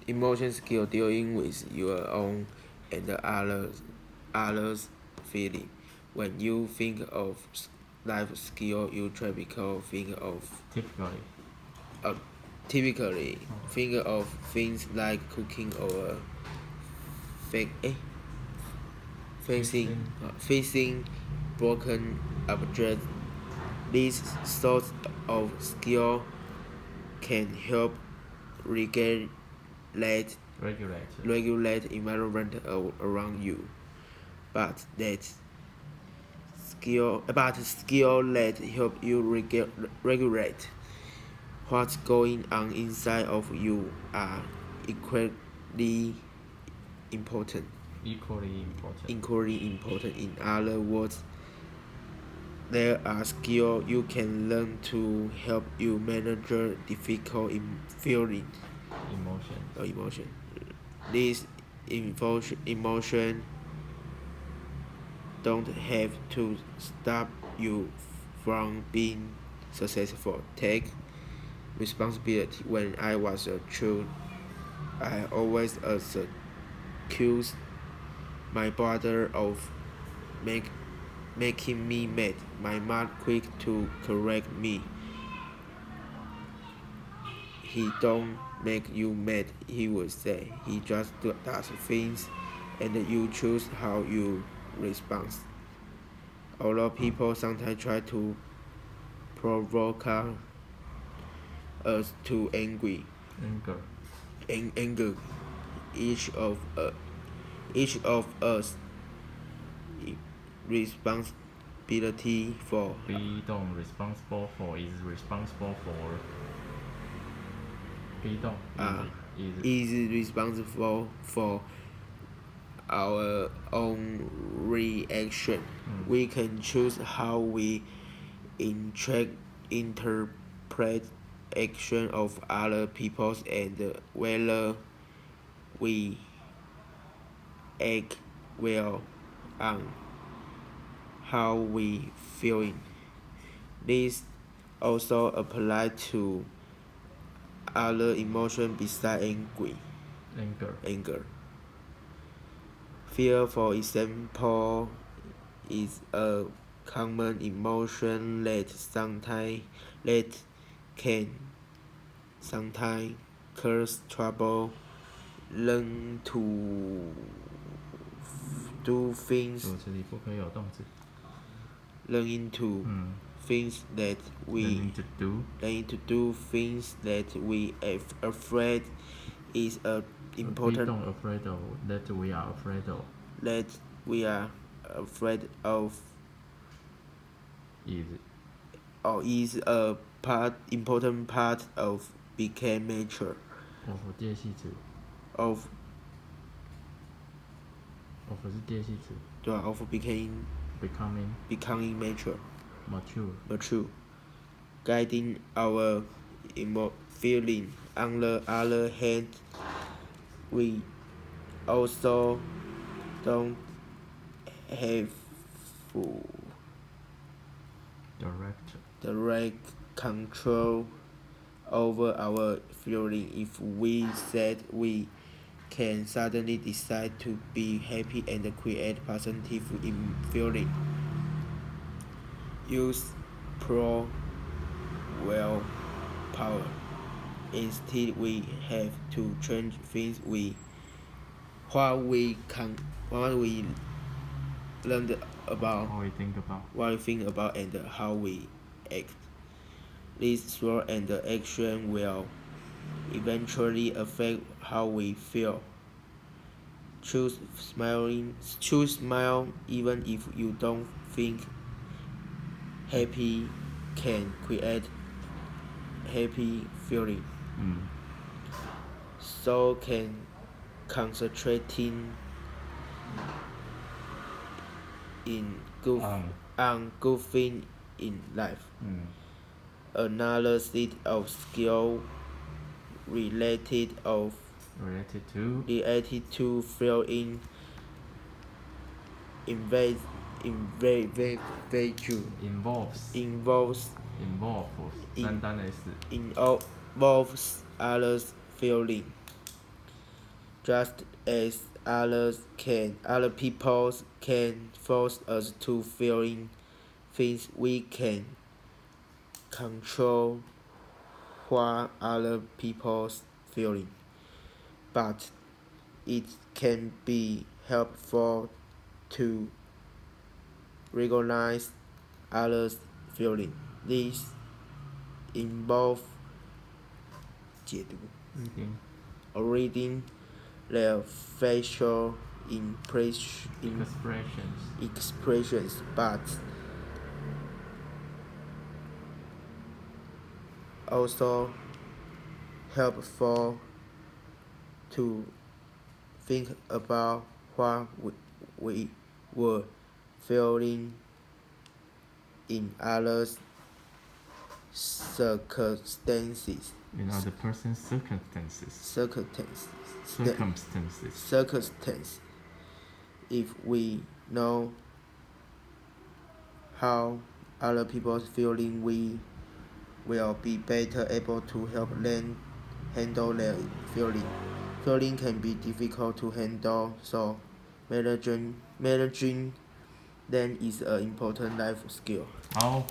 emotion skill dealing with your own and others' feeling. When you think of life skill, you typically think of Typically. typically think of things like cooking or fixing broken objects. These sorts of skill can help regulate environment around you. But skill that help you regulate what's going on inside of you are equally important. In other words, there are skills you can learn to help you manage difficult emotion. These emotions don't have to stop you from being successful. Take responsibility. When I was a child, I always accused my brother of making me mad. My mom quick to correct me. He don't make you mad, he would say. He just does things and you choose how you respond. Although people sometimes try to provoke us to anger. Each of us responsibility for is responsible for our own reaction. We can choose how we interpret action of other people and whether we act well on how we feeling. This also apply to other emotions besides anger. Fear, for example, is a common emotion that can sometimes cause trouble. Learn to do things. Learning to things that we afraid is a important that we are afraid of. That we are afraid of is a important part of becoming mature. Of becoming mature. Guiding our feeling. On the other hand, we also don't have direct control over our feeling. If we said we can suddenly decide to be happy and create positive feeling. Use willpower. Instead, we have to change things what we learned about, what we think about, and how we act. This thought and action will eventually affect how we feel. Choose smile even if you don't think happy can create happy feeling. So can concentrating on good things in life. Another set of skill related to feeling involves others' feeling. Just as other people can force us to feeling things, we can control what other people's feeling. But it can be helpful to recognize others' feeling. These involve 解读 or reading their facial expressions, but also helpful to think about what we were feeling in others' circumstances. In other person's circumstances. If we know how other people's feeling, we will be better able to help them handle their feeling. Feeling can be difficult to handle, so managing them is an important life skill. 好。